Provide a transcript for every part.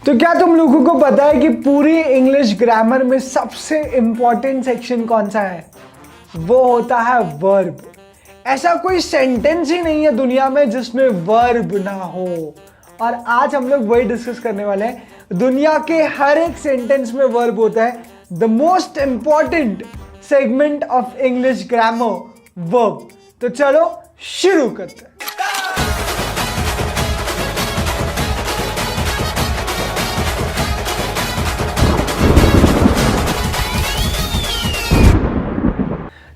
तो क्या तुम लोगों को पता है कि पूरी इंग्लिश ग्रामर में सबसे इंपॉर्टेंट सेक्शन कौन सा है? वो होता है वर्ब। ऐसा कोई सेंटेंस ही नहीं है दुनिया में जिसमें वर्ब ना हो। और आज हम लोग वही डिस्कस करने वाले हैं। दुनिया के हर एक सेंटेंस में वर्ब होता है। The most important segment of English grammar, verb. तो चलो शुरू करते हैं।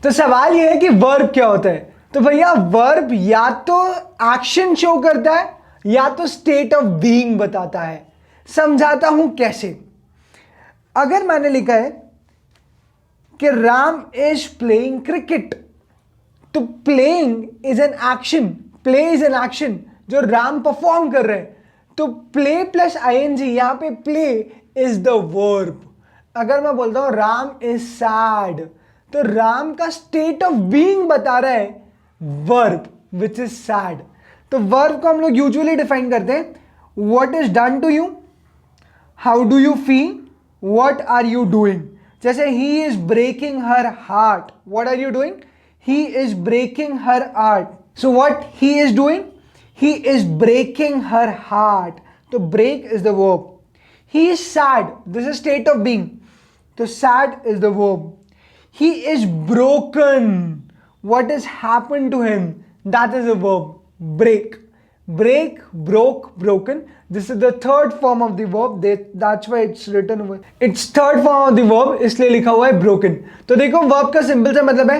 तो सवाल यह है कि वर्ब क्या होता है। तो भैया वर्ब या तो एक्शन शो करता है या तो स्टेट ऑफ बीइंग बताता है। समझाता हूं कैसे। अगर मैंने लिखा है कि राम इज प्लेइंग क्रिकेट, तो playing is an action, play is an action जो राम परफॉर्म कर रहे हैं। तो प्ले प्लस आईएनजी, यहां पे प्ले इज द वर्ब। अगर मैं बोलता हूं राम इज सैड, तो राम का स्टेट ऑफ बीइंग बता रहा है वर्ब विच इज सैड। तो वर्ब को हम लोग यूजुअली डिफाइन करते हैं what is done to you, how do you feel, what are you doing. जैसे he is breaking her heart, what are you doing? He is breaking her heart. So what he is doing? He is breaking her heart. तो break is the verb. He is sad, this is state of being, तो sad is the verb. He is broken. What has happened to him? That is a verb. Break. Break, broke, broken. This is the third form of the verb. That's why it's written over. It's third form of the verb. इसलिए लिखा हुआ है broken. तो देखो verb का simple सा मतलब है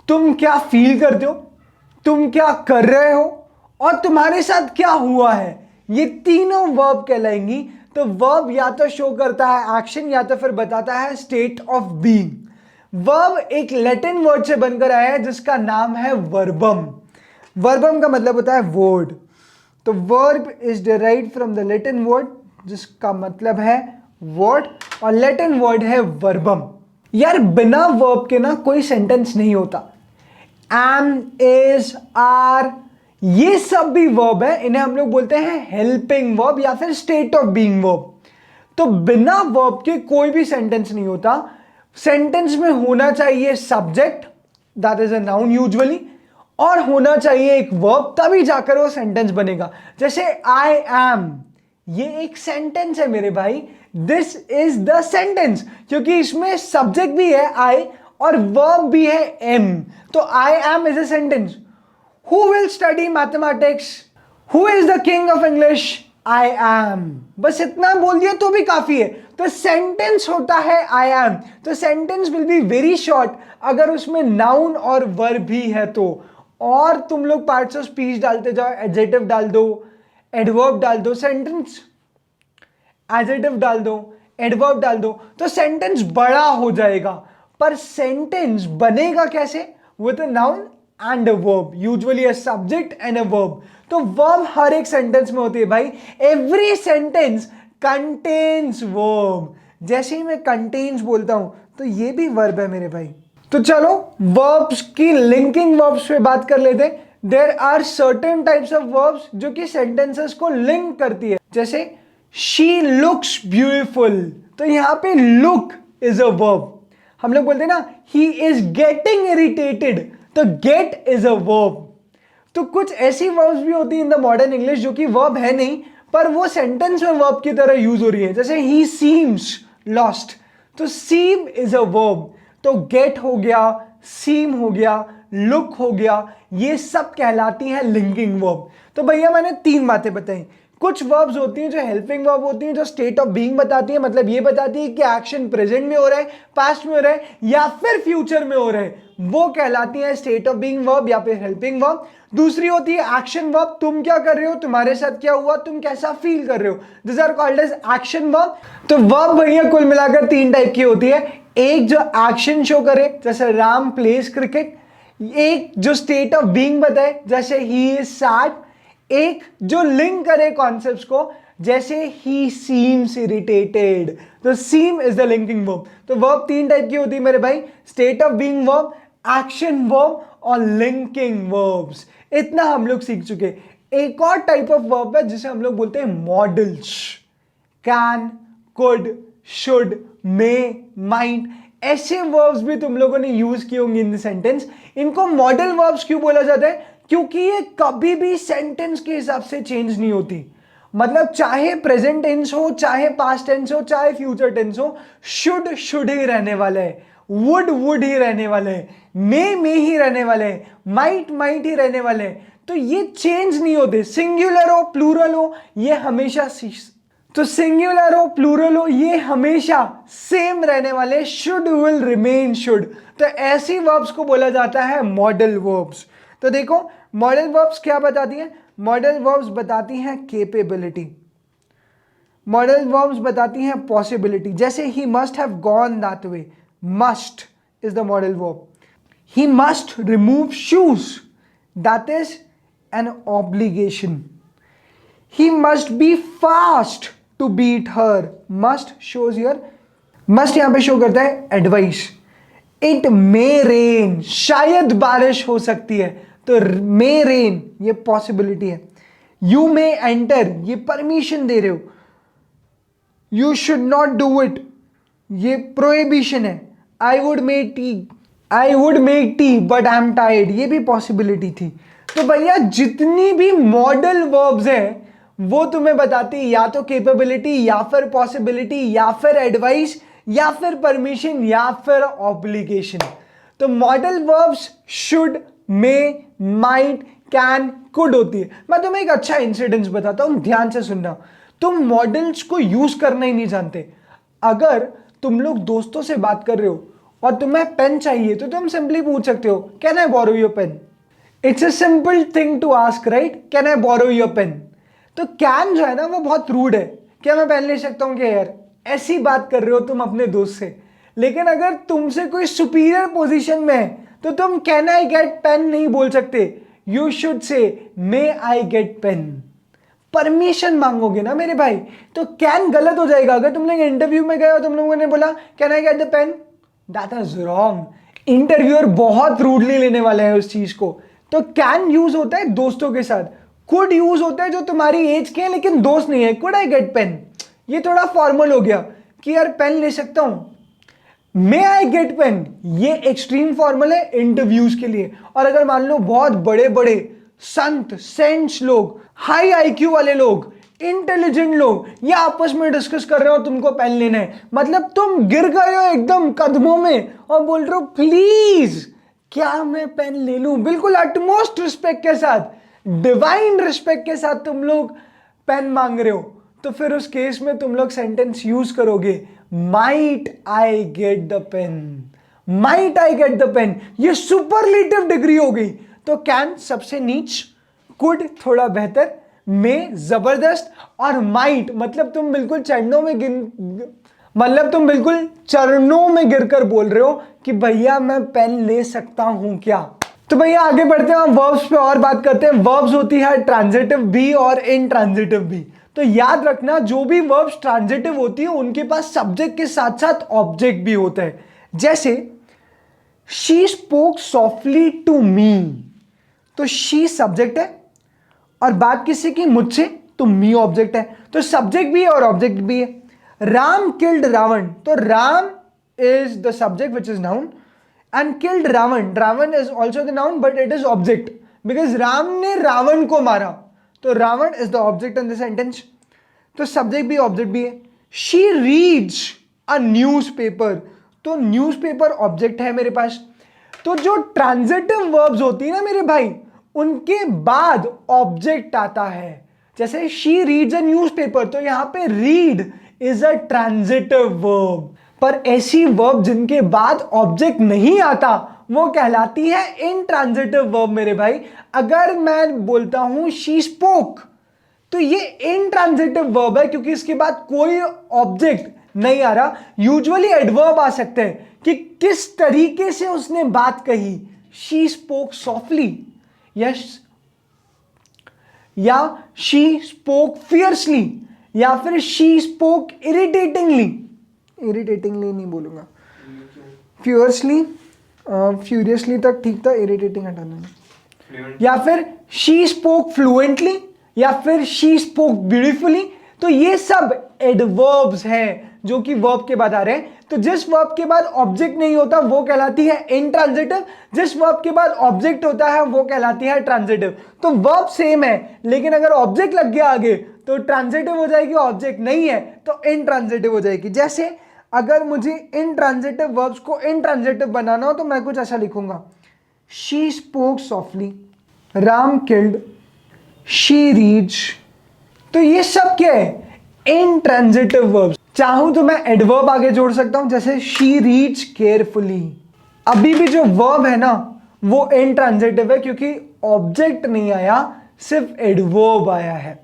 तुम क्या फील करते हो, तुम क्या कर रहे हो और तुम्हारे साथ क्या हुआ है। ये तीनों verb कहलाएंगी। तो verb या तो शो करता है एक्शन या तो फिर बताता है स्टेट ऑफ बीइंग। वर्ब एक लैटिन वर्ड से बनकर आया है जिसका नाम है वर्बम। वर्बम का मतलब होता है वर्ड। तो verb is derived from the Latin word जिसका मतलब है वर्ड, और लैटिन वर्ड है वर्बम। यार बिना वर्ब के ना कोई सेंटेंस नहीं होता। एम, इज, आर, ये सब भी वर्ब है। इन्हें हम लोग बोलते हैं हेल्पिंग वर्ब या फिर स्टेट ऑफ बीइंग वर्ब। तो बिना वर्ब के कोई भी सेंटेंस नहीं होता। सेंटेंस में होना चाहिए subject, that is a noun usually, और होना चाहिए एक वर्ब, तभी जाकर वो सेंटेंस बनेगा। जैसे आई एम, ये एक सेंटेंस है मेरे भाई। दिस इज द सेंटेंस, क्योंकि इसमें सब्जेक्ट भी है आई और वर्ब भी है एम। तो I am is a sentence. Who will study mathematics? Who is the king of English? I am. बस इतना बोल दिया तो भी काफी है। तो सेंटेंस होता है आई एम। तो sentence will be very short अगर उसमें नाउन और वर्ब भी है तो। और तुम लोग पार्ट्स ऑफ स्पीच डालते जाओ, एडजेक्टिव डाल दो, एडवर्ब डाल दो, सेंटेंस एडजेक्टिव डाल दो, एडवर्ब डाल दो, तो सेंटेंस बड़ा हो जाएगा। पर सेंटेंस बनेगा कैसे? With a noun and a verb, usually a subject and a verb. तो वर्ब हर एक सेंटेंस में होती है भाई। Every sentence contains verb. जैसे ही मैं कंटेन्स बोलता हूं तो ये भी वर्ब है मेरे भाई। तो चलो वर्ब्स की लिंकिंग वर्ब्स पे बात कर लेते हैं। There are certain types of verbs जो कि सेंटेंसेस को लिंक करती है। जैसे शी लुक्स ब्यूटीफुल, तो यहां पे लुक इज अ वर्ब। हम लोग बोलते हैं ना ही इज गेटिंग इरिटेटेड, तो गेट इज अ वर्ब। तो कुछ ऐसी वर्ब्स भी होती है इन द मॉडर्न इंग्लिश जो कि वर्ब है नहीं, पर वो सेंटेंस में वर्ब की तरह यूज हो रही है। जैसे ही सीम्स लॉस्ट, तो सीम इज अ वर्ब। तो गेट हो गया, सीम हो गया, लुक हो गया, ये सब कहलाती हैं लिंकिंग वर्ब। तो भैया मैंने तीन बातें बताई। कुछ वर्ब्स होती हैं जो हेल्पिंग वर्ब होती हैं, जो स्टेट ऑफ बीइंग बताती है, मतलब ये बताती है कि एक्शन प्रेजेंट में हो रहा है, पास्ट में हो रहा है या फिर फ्यूचर में हो रहा है, वो कहलाती है स्टेट ऑफ बीइंग वर्ब या फिर हेल्पिंग वर्ब। दूसरी होती है एक्शन वर्ब, तुम क्या कर रहे हो, तुम्हारे साथ क्या हुआ, तुम कैसा फील कर रहे हो, this are called as action verb. तो वर्ब भैया कुल मिलाकर तीन टाइप की होती है। एक जो एक्शन शो करे जैसे राम प्लेज क्रिकेट, एक जो स्टेट ऑफ बीइंग बताए जैसे ही इज सैड, एक जो लिंक करे कॉन्सेप्ट्स को जैसे ही सीम्स इरिटेटेड। तो सीम इज द लिंकिंग वर्ब। तो वर्ब तीन टाइप की होती है मेरे भाई, state of being verb, action verb और लिंकिंग वर्ब्स। इतना हम लोग सीख चुके। एक और टाइप ऑफ वर्ब है जिसे हम लोग बोलते हैं models. Can, could, should, may, might, ऐसे वर्ब्स भी तुम लोगों ने यूज किए होंगे इन द सेंटेंस। इनको मॉडल वर्ब्स क्यों बोला जाता है? क्योंकि ये कभी भी सेंटेंस के हिसाब से चेंज नहीं होती। मतलब चाहे प्रेजेंट टेंस हो, चाहे पास्ट टेंस हो, चाहे फ्यूचर टेंस हो, शुड ही रहने वाला है, वुड ही रहने वाले हैं, मे ही रहने वाले हैं, माइट ही रहने वाले हैं। तो ये चेंज नहीं होते। सिंगुलर हो, प्लूरल हो, ये हमेशा तो सिंगुलर हो, प्लूरल हो, ये हमेशा सेम रहने वाले, शुड विल रिमेन शुड। तो ऐसी वर्ब्स को बोला जाता है मॉडल वर्ब्स। तो देखो मॉडल वर्ब्स क्या बताती हैं? मॉडल वर्ब्स बताती हैं केपेबिलिटी, मॉडल वर्ब्स बताती हैं पॉसिबिलिटी। जैसे he must have gone that way, must is the modal verb. He must remove shoes, that is an obligation. He must be fast to beat her. Must shows here, must यहां पे show करता है advice. It may rain, शायद बारिश हो सकती है, तो may rain ये पॉसिबिलिटी है। You may enter, ये परमिशन दे रहे हो। You should not do it, ये प्रोहिबिशन है। I would make tea but I am tired, ये भी पॉसिबिलिटी थी। तो भैया जितनी भी मॉडल वर्ब्स हैं वो तुम्हें बताती है या तो कैपेबिलिटी, या फिर पॉसिबिलिटी, या फिर एडवाइस, या फिर परमिशन, या फिर ऑब्लिगेशन। तो modal verbs should, may, might, can, could होती है। मैं तुम्हें एक अच्छा इंसिडेंस बताता हूं, ध्यान से सुनना। तुम मॉडल्स को यूज करना ही नहीं जानते। अगर तुम लोग दोस्तों से बात कर रहे हो और तुम्हें पेन चाहिए तो तुम सिंपली पूछ सकते हो, can I borrow your pen? It's a simple thing to ask, right? Can I borrow your pen? तो कैन जो है ना वो बहुत रूड है। क्या मैं पेन ले सकता हूं? क्या यार, ऐसी बात कर रहे हो तुम अपने दोस्त से। लेकिन अगर तुमसे कोई सुपीरियर पोजीशन में है तो तुम कैन आई गेट पेन नहीं बोल सकते। You should say may I get pen. Permission मांगोगे ना मेरे भाई। तो कैन गलत हो जाएगा। अगर तुम लोग इंटरव्यू में गए और तुम लोगों ने बोला can I get the pen, that is wrong. Interviewer बहुत रूडली लेने वाला है उस चीज को। तो कैन यूज होता है दोस्तों के साथ। कुड यूज होता है जो तुम्हारी एज के हैं लेकिन दोस्त नहीं है। कुड आई गेट पेन, ये थोड़ा फॉर्मल हो गया कि यार पेन ले सकता हूं। मे आई गेट पेन, ये एक्सट्रीम फॉर्मल है इंटरव्यूज के लिए। और अगर मान लो बहुत बड़े बड़े संत सेंट्स लोग, हाई आईक्यू वाले लोग, इंटेलिजेंट लोग, ये आपस में डिस्कस कर रहे हो तुमको पेन लेना है, मतलब तुम गिर गए हो एकदम कदमों में और बोल रहे हो प्लीज क्या मैं पेन ले लूं, बिल्कुल अटमोस्ट रिस्पेक्ट के साथ, डिवाइन रिस्पेक्ट के साथ तुम लोग पेन मांग रहे हो। तो फिर उस केस में तुम लोग सेंटेंस यूज करोगे, might I get the pen. Might I get the pen, ये सुपरलेटिव डिग्री हो गई। तो कैन सबसे नीच, कुड थोड़ा बेहतर, मे जबरदस्त, और माइट मतलब तुम बिल्कुल चरणों में गिरकर बोल रहे हो कि भैया मैं पेन ले सकता हूं क्या। तो भैया आगे बढ़ते हैं, हम वर्ब्स पे और बात करते हैं। वर्ब्स होती है ट्रांजिटिव भी और इनट्रांजिटिव भी। तो याद रखना जो भी वर्ब्स ट्रांजिटिव होती है उनके पास सब्जेक्ट के साथ साथ ऑब्जेक्ट भी होता है। जैसे she spoke softly to me, तो शी सब्जेक्ट है और बात किसी की मुझसे, तो मी ऑब्जेक्ट है। तो सब्जेक्ट भी है और ऑब्जेक्ट भी है। राम किल्ड रावण, तो Ram is the subject which is noun and killed Ravan is also the noun but it is object because Ram ने रावण को मारा, तो Ravan is the object in the sentence। तो subject भी object भी है। She reads a newspaper, तो newspaper object है मेरे पास। तो जो transitive verbs होती है ना मेरे भाई, उनके बाद object आता है। जैसे she reads a newspaper, तो यहां पे read is a transitive verb। पर ऐसी वर्ब जिनके बाद ऑब्जेक्ट नहीं आता वो कहलाती है इनट्रांजिटिव वर्ब मेरे भाई। अगर मैं बोलता हूं शी स्पोक, तो ये इनट्रांजिटिव वर्ब है क्योंकि इसके बाद कोई ऑब्जेक्ट नहीं आ रहा। यूजुअली एडवर्ब आ सकते हैं कि किस तरीके से उसने बात कही, शी स्पोक सॉफ्टली, या शी स्पोक फियर्सली, या फिर शी स्पोक इरिटेटिंगली नहीं बोलूंगा, फ्यूरियसली तक ठीक था, इरिटेटिंग हटाना नहीं। या फिर शी स्पोक फ्लुएंटली, या फिर शी स्पोक ब्यूटीफुली, तो ये सब एडवर्ब्स हैं जो कि वर्ब के बाद आ रहे हैं। तो जिस वर्ब के बाद ऑब्जेक्ट नहीं होता वो कहलाती है इंट्रांजिटिव, जिस वर्ब के बाद ऑब्जेक्ट होता है वो कहलाती है ट्रांजिटिव। तो वर्ब सेम है, लेकिन अगर ऑब्जेक्ट लग गया आगे तो ट्रांजिटिव हो जाएगी, ऑब्जेक्ट नहीं है तो इंट्रांजिटिव हो जाएगी। जैसे अगर मुझे इंट्रांजिटिव वर्ब्स को इंट्रांजिटिव बनाना हो तो मैं कुछ ऐसा लिखूंगा, she spoke softly, Ram killed, she reach. तो ये सब क्या है? Intransitive verbs. चाहूं तो मैं एडवर्ब आगे जोड़ सकता हूं, जैसे शी रीच केयरफुली। अभी भी जो वर्ब है ना वो इंट्रांजिटिव है क्योंकि ऑब्जेक्ट नहीं आया, सिर्फ एडवर्ब आया है।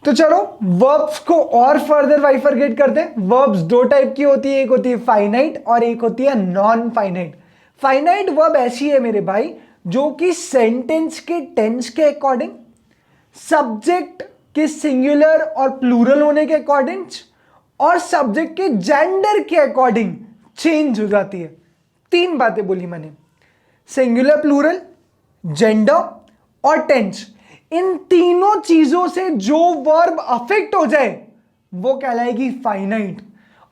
तो चलो वर्ब्स को और फर्दर बाइफरकेट करते हैं। वर्ब्स दो टाइप की होती है, एक होती है फाइनाइट और एक होती है नॉन फाइनाइट। फाइनाइट वर्ब ऐसी है मेरे भाई जो कि सेंटेंस के टेंस के अकॉर्डिंग, सब्जेक्ट के सिंगुलर और प्लूरल होने के अकॉर्डिंग और सब्जेक्ट के जेंडर के अकॉर्डिंग चेंज हो जाती है। तीन बातें बोली मैंने, सिंगुलर, प्लूरल, जेंडर और टेंस। इन तीनों चीजों से जो वर्ब अफेक्ट हो जाए वो कहलाएगी फाइनाइट,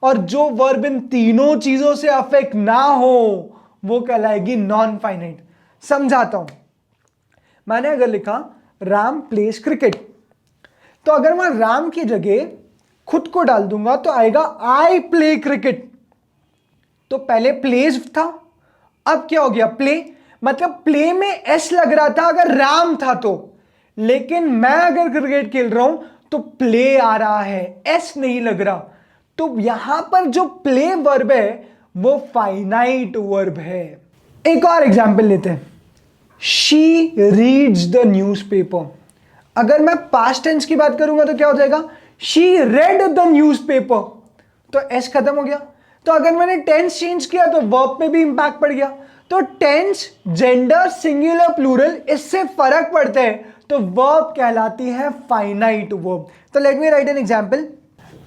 और जो वर्ब इन तीनों चीजों से अफेक्ट ना हो वो कहलाएगी नॉन फाइनाइट। समझाता हूं। मैंने अगर लिखा राम प्लेस क्रिकेट, तो अगर मैं राम की जगह खुद को डाल दूंगा तो आएगा आई प्ले क्रिकेट। तो पहले प्लेस था, अब क्या हो गया? प्ले। मतलब प्ले में एस लग रहा था अगर राम था तो, लेकिन मैं अगर क्रिकेट खेल रहा हूं तो प्ले आ रहा है, एस नहीं लग रहा। तो यहां पर जो प्ले वर्ब है वो फाइनाइट वर्ब है। एक और एग्जांपल लेते हैं, शी रीड्स द न्यूज़पेपर। अगर मैं पास्ट टेंस की बात करूंगा तो क्या हो जाएगा? शी रेड द न्यूज़पेपर, तो एस खत्म हो गया। तो अगर मैंने टेंस चेंज किया तो वर्ब पे भी इंपैक्ट पड़ गया। तो टेंस, जेंडर, सिंगुलर, प्लूरल, इससे फर्क पड़ता है, तो वर्ब कहलाती है फाइनाइट वर्ब। तो let me right an example.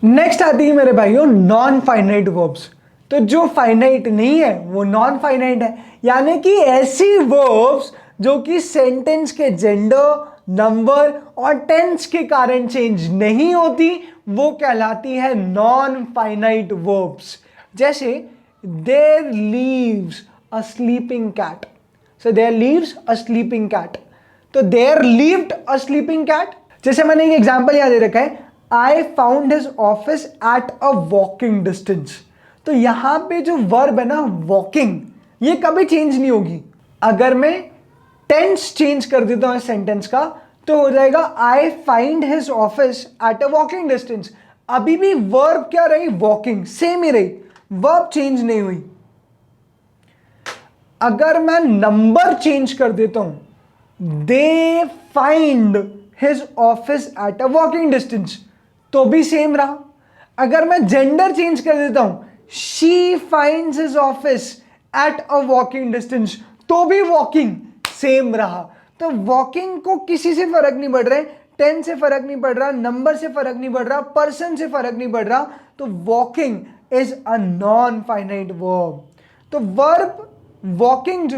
Next आती है मेरे भाइयों नॉन फाइनाइट वर्ब्स। तो जो फाइनाइट नहीं है वो नॉन फाइनाइट है, यानी कि ऐसी वर्ब्स जो कि सेंटेंस के जेंडर, नंबर और टेंस के कारण चेंज नहीं होती वो कहलाती है नॉन फाइनाइट वर्ब्स। जैसे there lives a sleeping cat, so there lives a sleeping cat, तो there lived a sleeping cat. जैसे मैंने एक एग्जांपल यहां दे रखा है, I found his office at a walking distance. तो यहां पे जो वर्ब है ना वॉकिंग, ये कभी चेंज नहीं होगी। अगर मैं टेंस चेंज कर देता हूं सेंटेंस का तो हो जाएगा I find his office at a walking distance. अभी भी वर्ब क्या रही? वॉकिंग, सेम ही रही, वर्ब चेंज नहीं हुई। अगर मैं नंबर चेंज कर देता हूं, they find his office at a walking distance, तो भी सेम रहा। अगर मैं जेंडर चेंज कर देता हूं, she finds his office at a walking distance, तो भी वॉकिंग सेम रहा। तो वॉकिंग को किसी से फर्क नहीं पड़ रहा है, टेन से फर्क नहीं पड़ रहा, नंबर से फर्क नहीं पड़ रहा, पर्सन से फर्क नहीं पड़ रहा। तो walking is a non finite verb. तो वर्ब वॉकिंग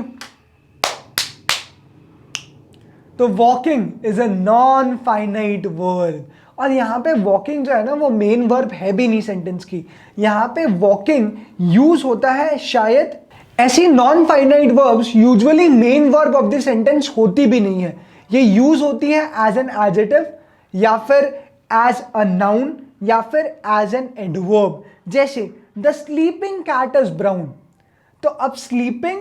तो walking is a non finite verb. और यहां पे वॉकिंग जो है ना वो मेन वर्ब है भी नहीं सेंटेंस की। यहां पे वॉकिंग यूज होता है शायद, ऐसी non finite verbs usually main verb of the sentence होती भी नहीं है, ये यूज होती है एज एन एडजेक्टिव या फिर एज अ नाउन या फिर एज एन एडवर्ब। जैसे the sleeping cat is brown, तो अब स्लीपिंग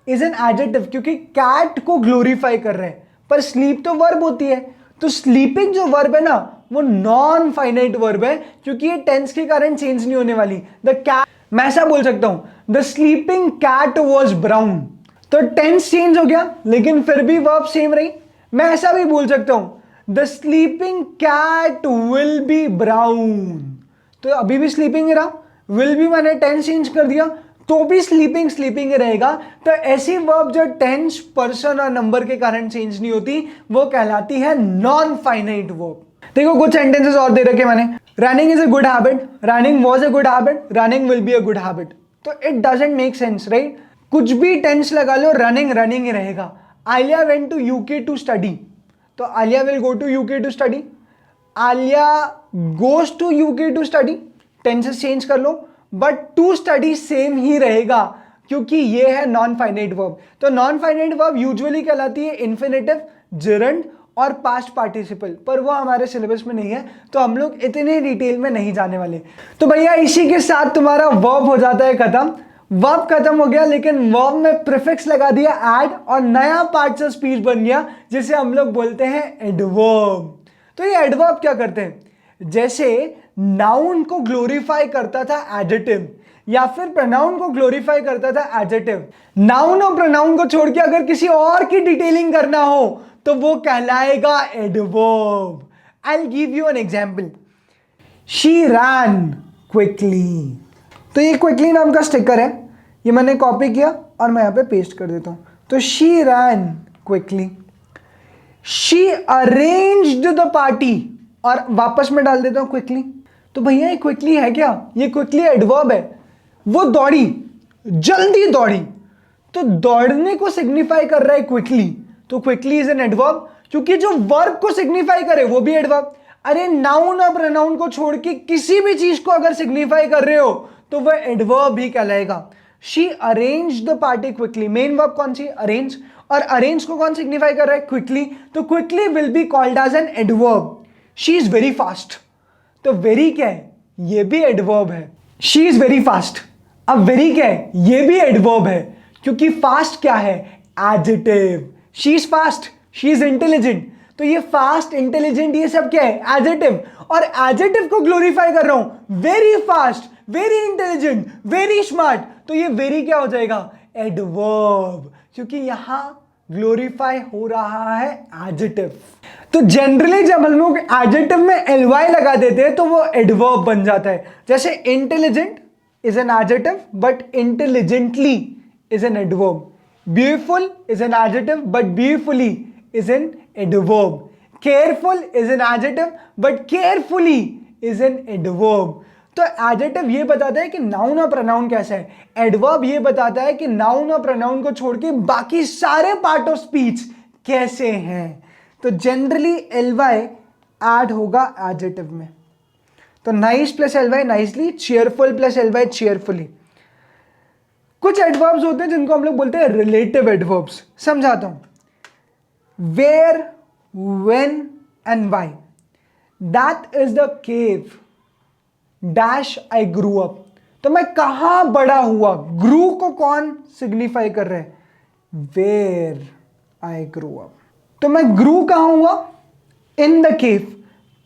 इज एन एडजेक्टिव क्योंकि कैट को ग्लोरीफाई कर रहे हैं, पर स्लीप तो वर्ब होती है। तो स्लीपिंग जो वर्ब है ना वो नॉन फाइनाइट वर्ब है क्योंकि ये टेंस के कारण चेंज नहीं होने वाली। द कैट, मैं ऐसा बोल सकता हूं the sleeping cat was brown, तो टेंस चेंज हो गया लेकिन फिर भी वर्ब सेम रही। मैं ऐसा भी बोल सकता हूं the sleeping cat will be brown, तो अभी भी स्लीपिंग ही रहा, विल भी मैंने टेंस चेंज कर दिया तो भी स्लीपिंग स्लीपिंग रहेगा। तो ऐसी वर्ब जो टेंस, पर्सन और नंबर के कारण चेंज नहीं होती वो कहलाती है नॉन फाइनाइट वर्ब। देखो कुछ सेंटेंसेस और दे रखे मैंने, running is a good habit, running was a good habit, running will be a good habit. तो it doesn't make sense, right? कुछ भी टेंस लगा लो, रनिंग रनिंग ही रहेगा। Alia went to UK to study, तो Alia will go to UK to study. Alia goes to UK to study, tenses change कर लो, बट टू स्टडी सेम ही रहेगा क्योंकि ये है नॉन फाइनाइट वर्ब। तो नॉन फाइनाइट वर्ब यूजुअली कहलाती है इन्फिनेटिव, जिरंड और पास्ट पार्टिसिपल, पर वो हमारे सिलेबस में नहीं है तो हम लोग इतने डिटेल में नहीं जाने वाले। तो भैया इसी के साथ तुम्हारा वर्ब हो जाता है खत्म। वर्ब खत्म हो गया, लेकिन वर्ब में प्रीफिक्स लगा दिया ऐड और नया पार्ट्स ऑफ स्पीच बन गया जिसे हम लोग बोलते हैं एडवर्ब। तो ये एडवर्ब क्या करते हैं? जैसे नाउन को ग्लोरीफाई करता था एडजेक्टिव, या फिर प्रोनाउन को ग्लोरीफाई करता था एडजेक्टिव, नाउन और प्रोनाउन को छोड़ के अगर किसी और की डिटेलिंग करना हो तो वो कहलाएगा adverb. I will give you an example. She rain quickly. तो ये क्विकली नाम का स्टिकर है, ये मैंने कॉपी किया और मैं यहाँ पे पेस्ट कर देता हूँ। तो she rain quickly, she arranged the party, और वापस में डाल देता हूँ क्विकली। तो भैया ये क्विकली है क्या? ये क्विकली एडवर्ब है। वो दौड़ी, जल्दी दौड़ी, तो दौड़ने को सिग्निफाई कर रहा है क्विकली, तो क्विकली इज एन एडवर्ब, क्योंकि जो वर्ब को सिग्निफाई करे वो भी एडवर्ब। अरे नाउन और प्रोनाउन को छोड़ के किसी भी चीज को अगर सिग्निफाई कर रहे हो तो वह एडवर्ब ही कहलाएगा। She arrange the party quickly, main verb कौन सी? अरेंज, और अरेंज को कौन सिग्निफाई कर रहा है? क्विकली, तो quickly will be called as an adverb. She is very fast, तो वेरी क्या है? ये भी एडवर्ब है। शी इज वेरी फास्ट, अब वेरी क्या है? ये भी एडवर्ब है, क्योंकि फास्ट क्या है? Adjective. She is fast, she is intelligent, तो ये फास्ट, इंटेलिजेंट, ये सब क्या है? एडजेक्टिव। और एडजेक्टिव को ग्लोरीफाई कर रहा हूं, very fast, very intelligent, very smart, तो ये वेरी क्या हो जाएगा? एडवर्ब, क्योंकि यहां ग्लोरीफाई हो रहा है एडजेक्टिव। तो जनरली जब हम लोग एडजेक्टिव में एलवाई लगा देते हैं तो वो एडवर्ब बन जाता है। जैसे intelligent is an adjective but intelligently is an adverb. Beautiful is an adjective but beautifully is an adverb. Careful is an adjective but carefully is an adverb. तो एडजेक्टिव ये बताता है कि नाउन और प्रोनाउन कैसा है, एडवर्ब ये बताता है कि नाउन और प्रोनाउन को छोड़ के बाकी सारे पार्ट ऑफ स्पीच कैसे हैं। तो जनरली एलवाई ऐड होगा एडजेक्टिव में। तो nice plus LY nicely, cheerful plus LY cheerfully. कुछ एडवर्ब्स होते हैं जिनको हम लोग बोलते हैं रिलेटिव एडवर्ब्स। समझाता हूं। Where, when and why. That is the cave dash I grew up. तो मैं कहां बड़ा हुआ, ग्रू को कौन सिग्निफाई कर रहे हैं? Where I grew up. तो मैं ग्रू कहां हुआ? In the cave.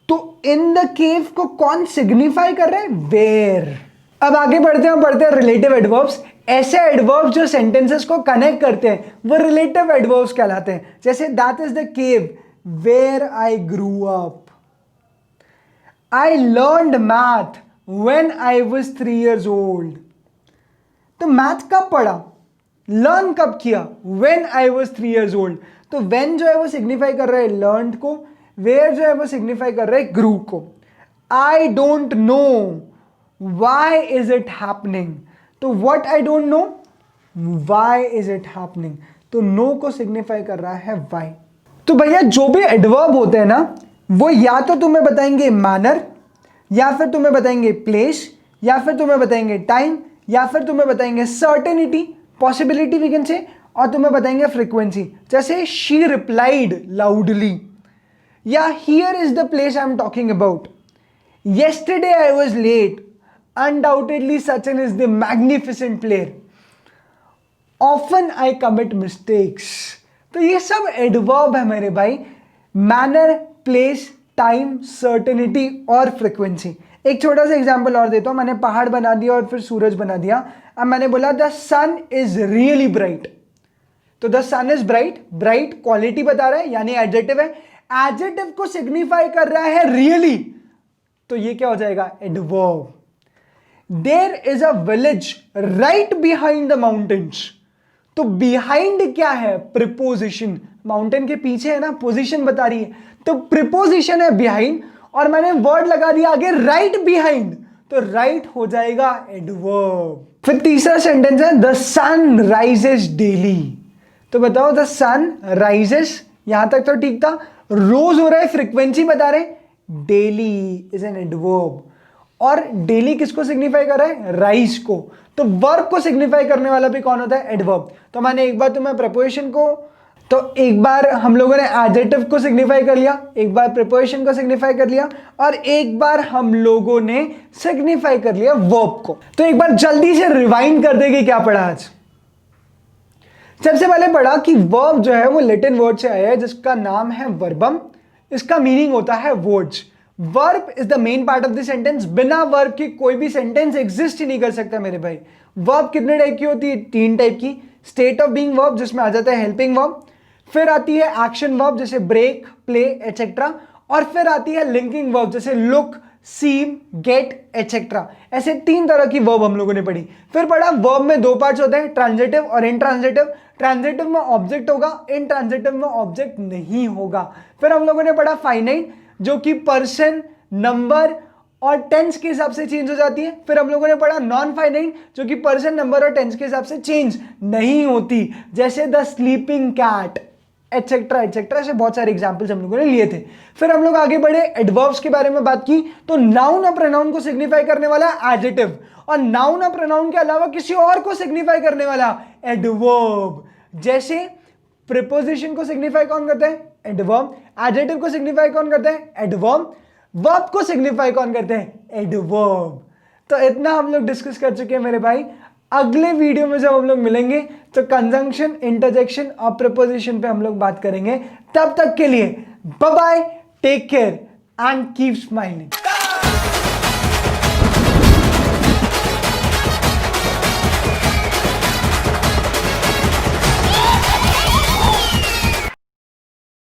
तो इन द केव को कौन सिग्निफाई कर रहे हैं? वेयर। अब आगे बढ़ते हैं रिलेटिव एडवर्ब्स। ऐसे एडवर्ब्स जो सेंटेंसेस को कनेक्ट करते हैं वो रिलेटिव एडवर्ब्स कहलाते हैं। जैसे that is the cave where I grew up. I learned math when I was 3 years old। तो मैथ कब पढ़ा, लर्न कब किया? when I was 3 years old। तो when जो है वो सिग्निफाई कर रहा है लर्न को, where जो है वो सिग्निफाई कर रहा है ग्रू को। I don't know why is it happening। तो what I don't know, why is it happening। तो no को सिग्निफाई कर रहा है why। तो भैया जो भी एडवर्ब होते हैं ना वो या तो तुम्हें बताएंगे मैनर, या फिर तुम्हें बताएंगे प्लेस, या फिर तुम्हें बताएंगे टाइम, या फिर तुम्हें बताएंगे certainty, possibility we can say, और तुम्हें बताएंगे फ्रीक्वेंसी। जैसे शी रिप्लाइड लाउडली, या here is the place I am talking about. Yesterday I was late, undoubtedly Sachin is the magnificent player. Often I commit mistakes. तो ये सब एडवर्ब है मेरे भाई। मैनर, प्लेस, टाइम, सर्टेनिटी और फ्रीक्वेंसी। एक छोटा सा एग्जांपल और देता हूं। मैंने पहाड़ बना दिया और फिर सूरज बना दिया। अब मैंने बोला the sun is really bright. तो the sun is bright, bright quality बता रहा है यानी एडजेक्टिव है। एडजेक्टिव को सिग्निफाई कर रहा है रियली, तो ये क्या हो जाएगा? Adverb. There is a village right behind the mountains. तो बिहाइंड क्या है? प्रीपोजिशन। माउंटेन के पीछे है ना, पोजीशन बता रही है, तो प्रीपोजिशन है बिहाइंड, और मैंने वर्ड लगा दिया आगे राइट बिहाइंड, तो राइट हो जाएगा एडवर्ब। फिर तीसरा सेंटेंस है द सन राइजेस डेली। तो बताओ द सन राइजेस, यहां तक तो ठीक था। रोज हो रहा है, फ्रीक्वेंसी बता रहे, डेली इज एन एडवर्ब, और डेली किसको सिग्निफाई कर रहा है? राइज को। तो वर्ब को सिग्निफाई करने वाला भी कौन होता है? एडवर्ब। तो मैंने एक बार तुम्हें प्रीपोजिशन को, तो एक बार हम लोगों ने एडजेक्टिव को सिग्निफाई कर लिया, एक बार प्रीपोजिशन को सिग्निफाई कर लिया, और एक बार हम लोगों ने सिग्निफाई कर लिया वर्ब को। तो एक बार जल्दी से रिवाइंड कर देंगे क्या पढ़ा आज। सबसे पहले पढ़ा कि वर्ब जो है वो लैटिन वर्ड से आया है जिसका नाम है वर्बम। इसका मीनिंग होता है words. Verb is the main part of the sentence. बिना वर्ब की कोई भी सेंटेंस एग्जिस्ट ही नहीं कर सकता मेरे भाई। वर्ब कितने टाइप की होती है? 3 टाइप की। स्टेट ऑफ बीइंग वर्ब जिसमें आ जाता है हेल्पिंग वर्ब, फिर आती है एक्शन वर्ब जैसे ब्रेक, प्ले एटसेट्रा, और फिर आती है लिंकिंग वर्ब जैसे लुक, सीम, गेट एटसेट्रा। ऐसे 3 तरह की वर्ब हम लोगों ने पढ़ी। फिर पढ़ा वर्ब में 2 पार्ट्स होते हैं, ट्रांजिटिव और इनट्रांजिटिव। ट्रांजिटिव में ऑब्जेक्ट होगा, इनट्रांजिटिव में ऑब्जेक्ट नहीं होगा। फिर हम लोगों ने पढ़ा फाइनाइट जो कि पर्सन, नंबर और टेंस के हिसाब से चेंज हो जाती है। फिर हम लोगों ने पढ़ा नॉन फाइनाइट जो कि पर्सन, नंबर और टेंस के हिसाब से चेंज नहीं होती, जैसे the sleeping cat etcetera etcetera. ऐसे बहुत सारे एग्जांपल्स हम लोगों ने लिए थे। फिर हम लोग आगे बढ़े, एडवर्ब्स के बारे में बात की। तो नाउन और प्रोनाउन को सिग्निफाई करने वाला एडजेक्टिव, और नाउन और प्रोनाउन के अलावा किसी और को सिग्निफाई करने वाला एडवर्ब। जैसे प्रीपोजिशन को सिग्निफाई कौन करता है? एडवर्ब। एडजेक्टिव को सिग्निफाई कौन करता है? एडवर्ब। वर्ब को सिग्निफाई कौन करते हैं? एडवर्ब। तो इतना हम लोग डिस्कस कर चुके हैं मेरे भाई। अगले वीडियो में जब हम लोग मिलेंगे तो कंजंक्शन, इंटरजेक्शन और प्रीपोजिशन पे हम लोग बात करेंगे। तब तक के लिए bye bye, take care and keep smiling.